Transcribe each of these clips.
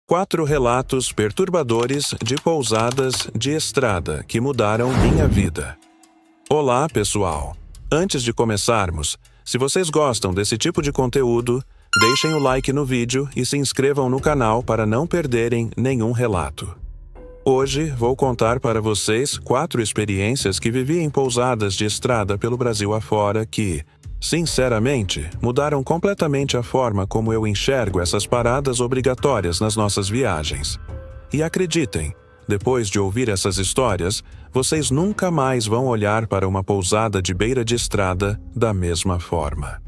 4 relatos perturbadores de pousadas de estrada que mudaram minha vida. Olá, pessoal! Antes de começarmos, se vocês gostam desse tipo de conteúdo, deixem o like no vídeo e se inscrevam no canal para não perderem nenhum relato. Hoje vou contar para vocês 4 experiências que vivi em pousadas de estrada pelo Brasil afora que, sinceramente, mudaram completamente a forma como eu enxergo essas paradas obrigatórias nas nossas viagens. E acreditem, depois de ouvir essas histórias, vocês nunca mais vão olhar para uma pousada de beira de estrada da mesma forma.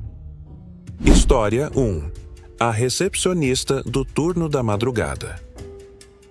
História 1. A recepcionista do turno da madrugada.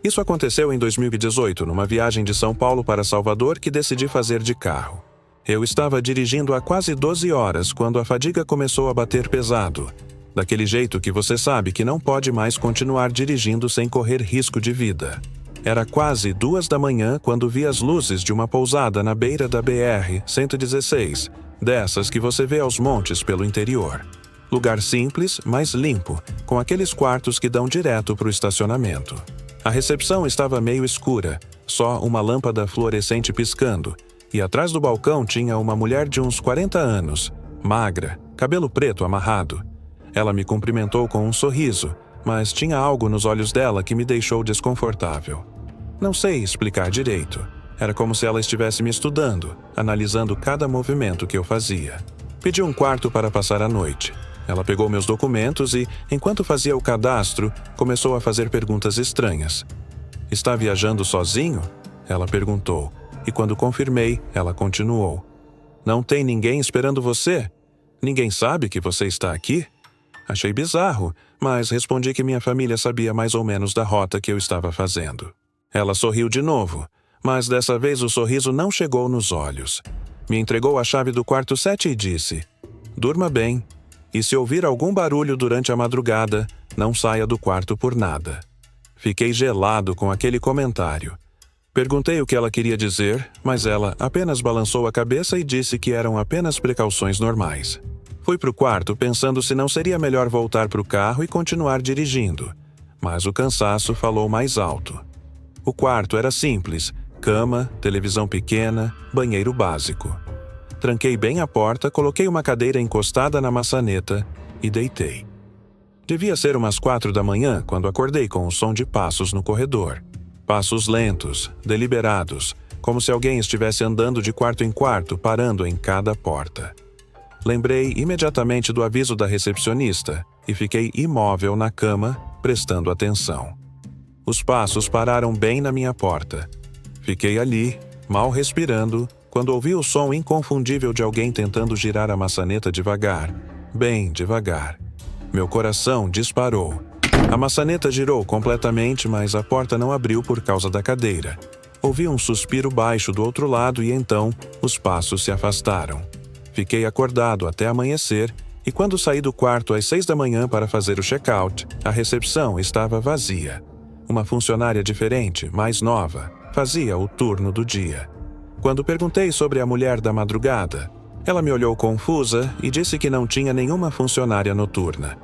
Isso aconteceu em 2018, numa viagem de São Paulo para Salvador que decidi fazer de carro. Eu estava dirigindo há quase 12 horas quando a fadiga começou a bater pesado. Daquele jeito que você sabe que não pode mais continuar dirigindo sem correr risco de vida. Era quase 2 da manhã quando vi as luzes de uma pousada na beira da BR-116, dessas que você vê aos montes pelo interior. Lugar simples, mas limpo, com aqueles quartos que dão direto para o estacionamento. A recepção estava meio escura, só uma lâmpada fluorescente piscando, e atrás do balcão tinha uma mulher de uns 40 anos, magra, cabelo preto amarrado. Ela me cumprimentou com um sorriso, mas tinha algo nos olhos dela que me deixou desconfortável. Não sei explicar direito. Era como se ela estivesse me estudando, analisando cada movimento que eu fazia. Pedi um quarto para passar a noite. Ela pegou meus documentos e, enquanto fazia o cadastro, começou a fazer perguntas estranhas. "Está viajando sozinho?" Ela perguntou. E quando confirmei, ela continuou. "Não tem ninguém esperando você? Ninguém sabe que você está aqui?" Achei bizarro, mas respondi que minha família sabia mais ou menos da rota que eu estava fazendo. Ela sorriu de novo, mas dessa vez o sorriso não chegou nos olhos. Me entregou a chave do quarto 7 e disse: "Durma bem. E se ouvir algum barulho durante a madrugada, não saia do quarto por nada." Fiquei gelado com aquele comentário. Perguntei o que ela queria dizer, mas ela apenas balançou a cabeça e disse que eram apenas precauções normais. Fui para o quarto pensando se não seria melhor voltar para o carro e continuar dirigindo, mas o cansaço falou mais alto. O quarto era simples, cama, televisão pequena, banheiro básico. Tranquei bem a porta, coloquei uma cadeira encostada na maçaneta e deitei. Devia ser umas 4 da manhã quando acordei com o som de passos no corredor. Passos lentos, deliberados, como se alguém estivesse andando de quarto em quarto, parando em cada porta. Lembrei imediatamente do aviso da recepcionista e fiquei imóvel na cama, prestando atenção. Os passos pararam bem na minha porta. Fiquei ali, mal respirando, quando ouvi o som inconfundível de alguém tentando girar a maçaneta devagar, bem devagar. Meu coração disparou. A maçaneta girou completamente, mas a porta não abriu por causa da cadeira. Ouvi um suspiro baixo do outro lado e então os passos se afastaram. Fiquei acordado até amanhecer e quando saí do quarto às 6 da manhã para fazer o check-out, a recepção estava vazia. Uma funcionária diferente, mais nova, fazia o turno do dia. Quando perguntei sobre a mulher da madrugada, ela me olhou confusa e disse que não tinha nenhuma funcionária noturna.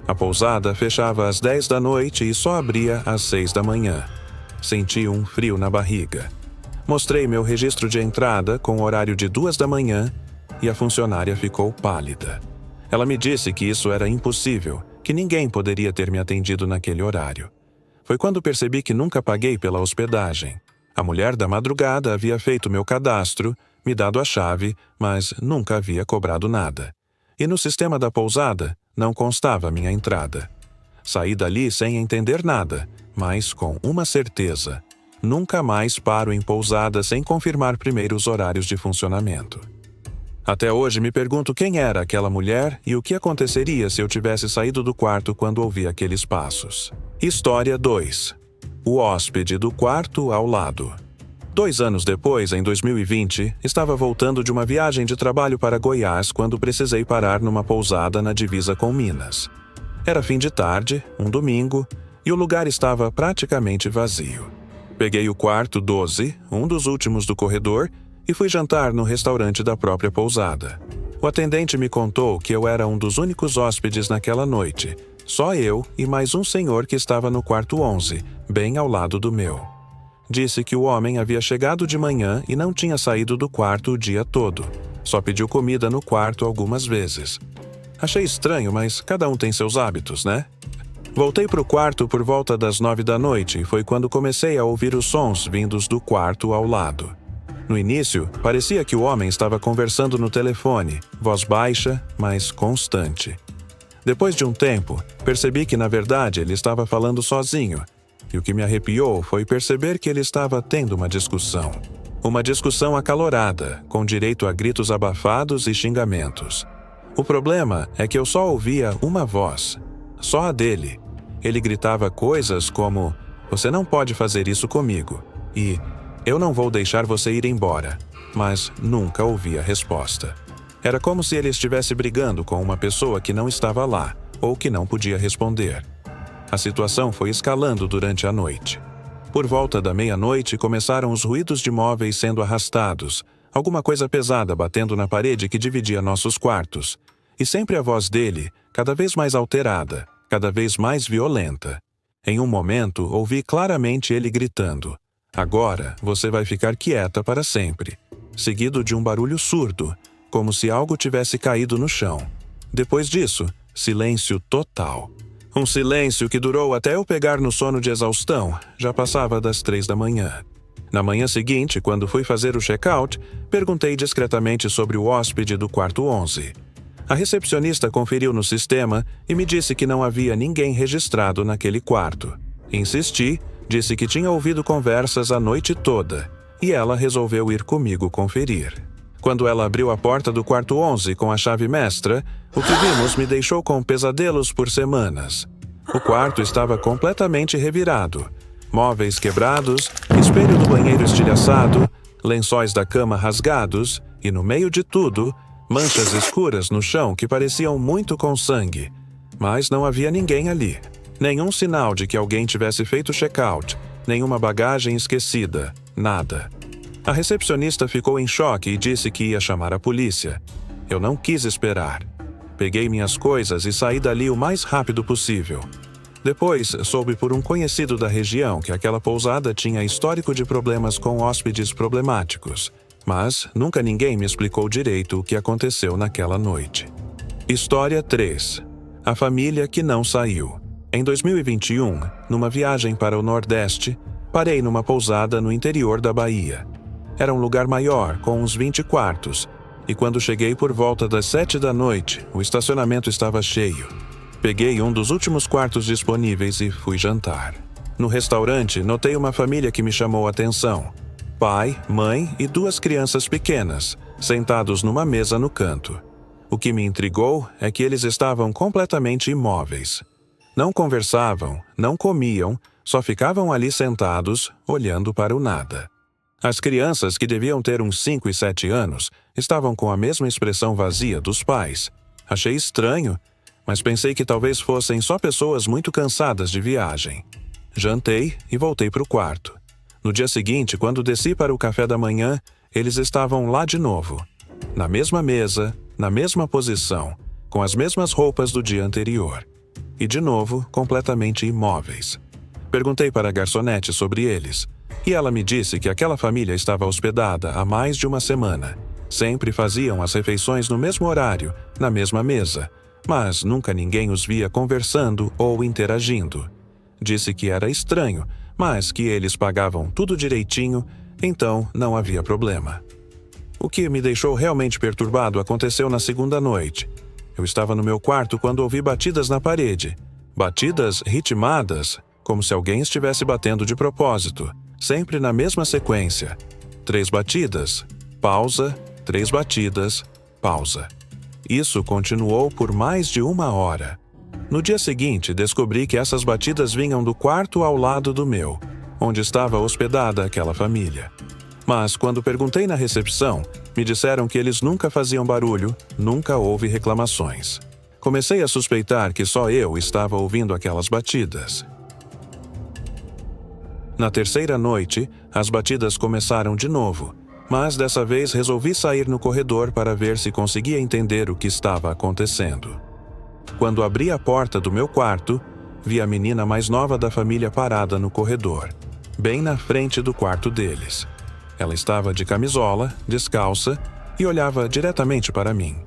A pousada fechava às 10 da noite e só abria às 6 da manhã. Senti um frio na barriga. Mostrei meu registro de entrada com o horário de 2 da manhã e a funcionária ficou pálida. Ela me disse que isso era impossível, que ninguém poderia ter me atendido naquele horário. Foi quando percebi que nunca paguei pela hospedagem. A mulher da madrugada havia feito meu cadastro, me dado a chave, mas nunca havia cobrado nada. E no sistema da pousada, não constava minha entrada. Saí dali sem entender nada, mas com uma certeza. Nunca mais paro em pousada sem confirmar primeiro os horários de funcionamento. Até hoje me pergunto quem era aquela mulher e o que aconteceria se eu tivesse saído do quarto quando ouvi aqueles passos. História 2. O hóspede do quarto ao lado. 2 anos depois, em 2020, estava voltando de uma viagem de trabalho para Goiás quando precisei parar numa pousada na divisa com Minas. Era fim de tarde, um domingo, e o lugar estava praticamente vazio. Peguei o quarto 12, um dos últimos do corredor, e fui jantar no restaurante da própria pousada. O atendente me contou que eu era um dos únicos hóspedes naquela noite, Só eu e mais um senhor que estava no quarto 11, bem ao lado do meu. Disse que o homem havia chegado de manhã e não tinha saído do quarto o dia todo. Só pediu comida no quarto algumas vezes. Achei estranho, mas cada um tem seus hábitos, né? Voltei para o quarto por volta das 9 da noite e foi quando comecei a ouvir os sons vindos do quarto ao lado. No início, parecia que o homem estava conversando no telefone, voz baixa, mas constante. Depois de um tempo, percebi que na verdade ele estava falando sozinho, e o que me arrepiou foi perceber que ele estava tendo uma discussão. Uma discussão acalorada, com direito a gritos abafados e xingamentos. O problema é que eu só ouvia uma voz, só a dele. Ele gritava coisas como: "Você não pode fazer isso comigo" e "Eu não vou deixar você ir embora", mas nunca ouvi a resposta. Era como se ele estivesse brigando com uma pessoa que não estava lá ou que não podia responder. A situação foi escalando durante a noite. Por volta da meia-noite começaram os ruídos de móveis sendo arrastados, alguma coisa pesada batendo na parede que dividia nossos quartos, e sempre a voz dele, cada vez mais alterada, cada vez mais violenta. Em um momento, ouvi claramente ele gritando: "Agora você vai ficar quieta para sempre", seguido de um barulho surdo, como se algo tivesse caído no chão. Depois disso, silêncio total. Um silêncio que durou até eu pegar no sono de exaustão, já passava das 3 da manhã. Na manhã seguinte, quando fui fazer o check-out, perguntei discretamente sobre o hóspede do quarto 11. A recepcionista conferiu no sistema e me disse que não havia ninguém registrado naquele quarto. Insisti, disse que tinha ouvido conversas a noite toda, e ela resolveu ir comigo conferir. Quando ela abriu a porta do quarto 11 com a chave mestra, o que vimos me deixou com pesadelos por semanas. O quarto estava completamente revirado. Móveis quebrados, espelho do banheiro estilhaçado, lençóis da cama rasgados e, no meio de tudo, manchas escuras no chão que pareciam muito com sangue. Mas não havia ninguém ali. Nenhum sinal de que alguém tivesse feito check-out, nenhuma bagagem esquecida, nada. A recepcionista ficou em choque e disse que ia chamar a polícia. Eu não quis esperar. Peguei minhas coisas e saí dali o mais rápido possível. Depois, soube por um conhecido da região que aquela pousada tinha histórico de problemas com hóspedes problemáticos, mas nunca ninguém me explicou direito o que aconteceu naquela noite. História 3. A família que não saiu. Em 2021, numa viagem para o Nordeste, parei numa pousada no interior da Bahia. Era um lugar maior, com uns 20 quartos, e quando cheguei por volta das 7 da noite, o estacionamento estava cheio. Peguei um dos últimos quartos disponíveis e fui jantar. No restaurante, notei uma família que me chamou a atenção. Pai, mãe e 2 crianças pequenas, sentados numa mesa no canto. O que me intrigou é que eles estavam completamente imóveis. Não conversavam, não comiam, só ficavam ali sentados, olhando para o nada. As crianças, que deviam ter uns 5 e 7 anos, estavam com a mesma expressão vazia dos pais. Achei estranho, mas pensei que talvez fossem só pessoas muito cansadas de viagem. Jantei e voltei para o quarto. No dia seguinte, quando desci para o café da manhã, eles estavam lá de novo. Na mesma mesa, na mesma posição, com as mesmas roupas do dia anterior. E de novo, completamente imóveis. Perguntei para a garçonete sobre eles, e ela me disse que aquela família estava hospedada há mais de uma semana. Sempre faziam as refeições no mesmo horário, na mesma mesa, mas nunca ninguém os via conversando ou interagindo. Disse que era estranho, mas que eles pagavam tudo direitinho, então não havia problema. O que me deixou realmente perturbado aconteceu na segunda noite. Eu estava no meu quarto quando ouvi batidas na parede. Batidas ritmadas, como se alguém estivesse batendo de propósito, sempre na mesma sequência. 3 batidas, pausa, 3 batidas, pausa. Isso continuou por mais de 1 hora. No dia seguinte, descobri que essas batidas vinham do quarto ao lado do meu, onde estava hospedada aquela família. Mas, quando perguntei na recepção, me disseram que eles nunca faziam barulho, nunca houve reclamações. Comecei a suspeitar que só eu estava ouvindo aquelas batidas. Na terceira noite, as batidas começaram de novo, mas dessa vez resolvi sair no corredor para ver se conseguia entender o que estava acontecendo. Quando abri a porta do meu quarto, vi a menina mais nova da família parada no corredor, bem na frente do quarto deles. Ela estava de camisola, descalça e olhava diretamente para mim.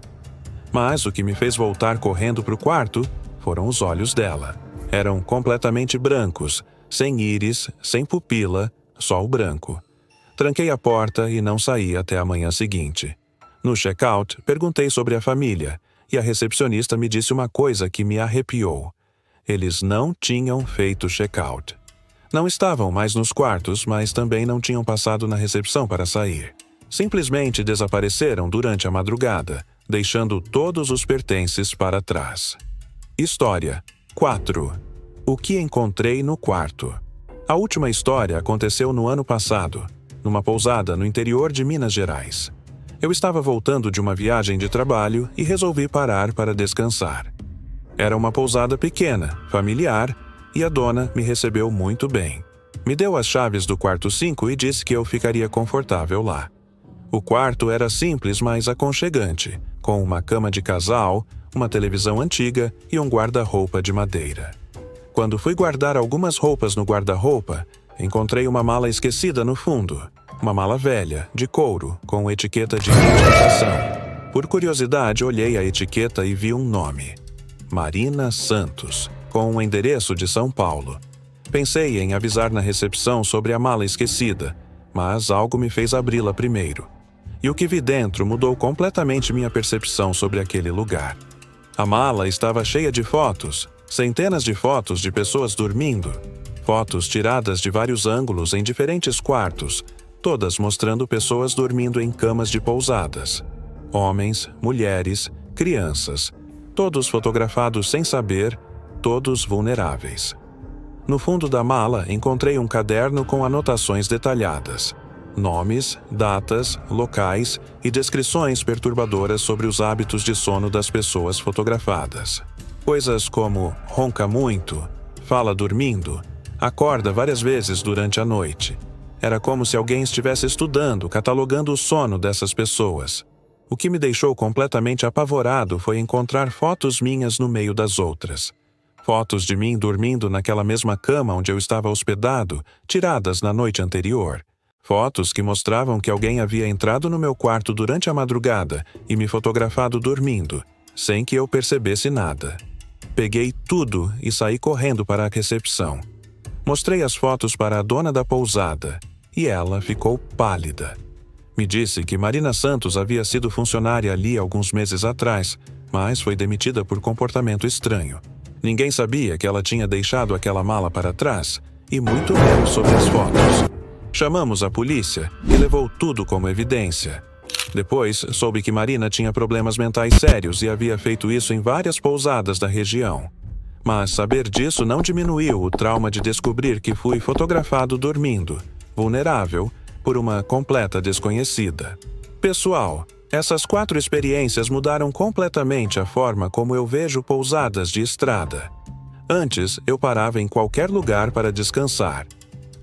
Mas o que me fez voltar correndo para o quarto foram os olhos dela. Eram completamente brancos, sem íris, sem pupila, só o branco. Tranquei a porta e não saí até a manhã seguinte. No check-out, perguntei sobre a família e a recepcionista me disse uma coisa que me arrepiou. Eles não tinham feito check-out. Não estavam mais nos quartos, mas também não tinham passado na recepção para sair. Simplesmente desapareceram durante a madrugada, deixando todos os pertences para trás. História 4. O que encontrei no quarto. A última história aconteceu no ano passado, numa pousada no interior de Minas Gerais. Eu estava voltando de uma viagem de trabalho e resolvi parar para descansar. Era uma pousada pequena, familiar, e a dona me recebeu muito bem. Me deu as chaves do quarto 5 e disse que eu ficaria confortável lá. O quarto era simples, mas aconchegante, com uma cama de casal, uma televisão antiga e um guarda-roupa de madeira. Quando fui guardar algumas roupas no guarda-roupa, encontrei uma mala esquecida no fundo. Uma mala velha, de couro, com etiqueta de identificação. Por curiosidade, olhei a etiqueta e vi um nome. Marina Santos, com um endereço de São Paulo. Pensei em avisar na recepção sobre a mala esquecida, mas algo me fez abri-la primeiro. E o que vi dentro mudou completamente minha percepção sobre aquele lugar. A mala estava cheia de fotos, centenas de fotos de pessoas dormindo. Fotos tiradas de vários ângulos em diferentes quartos, todas mostrando pessoas dormindo em camas de pousadas. Homens, mulheres, crianças, todos fotografados sem saber, todos vulneráveis. No fundo da mala encontrei um caderno com anotações detalhadas. Nomes, datas, locais e descrições perturbadoras sobre os hábitos de sono das pessoas fotografadas. Coisas como ronca muito, fala dormindo, acorda várias vezes durante a noite. Era como se alguém estivesse estudando, catalogando o sono dessas pessoas. O que me deixou completamente apavorado foi encontrar fotos minhas no meio das outras. Fotos de mim dormindo naquela mesma cama onde eu estava hospedado, tiradas na noite anterior. Fotos que mostravam que alguém havia entrado no meu quarto durante a madrugada e me fotografado dormindo, sem que eu percebesse nada. Peguei tudo e saí correndo para a recepção. Mostrei as fotos para a dona da pousada e ela ficou pálida. Me disse que Marina Santos havia sido funcionária ali alguns meses atrás, mas foi demitida por comportamento estranho. Ninguém sabia que ela tinha deixado aquela mala para trás, e muito menos sobre as fotos. Chamamos a polícia e levou tudo como evidência. Depois, soube que Marina tinha problemas mentais sérios e havia feito isso em várias pousadas da região. Mas saber disso não diminuiu o trauma de descobrir que fui fotografado dormindo, vulnerável, por uma completa desconhecida. Pessoal, essas 4 experiências mudaram completamente a forma como eu vejo pousadas de estrada. Antes, eu parava em qualquer lugar para descansar.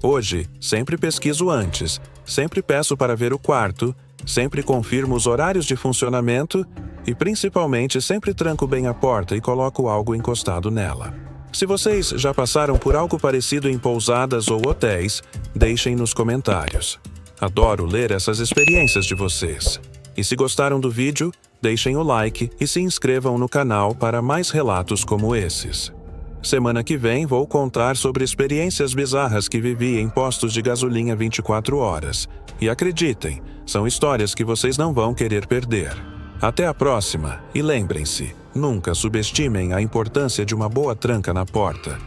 Hoje, sempre pesquiso antes, sempre peço para ver o quarto, sempre confirmo os horários de funcionamento e, principalmente, sempre tranco bem a porta e coloco algo encostado nela. Se vocês já passaram por algo parecido em pousadas ou hotéis, deixem nos comentários. Adoro ler essas experiências de vocês. E se gostaram do vídeo, deixem o like e se inscrevam no canal para mais relatos como esses. Semana que vem vou contar sobre experiências bizarras que vivi em postos de gasolina 24 horas. E acreditem, são histórias que vocês não vão querer perder. Até a próxima e lembrem-se, nunca subestimem a importância de uma boa tranca na porta.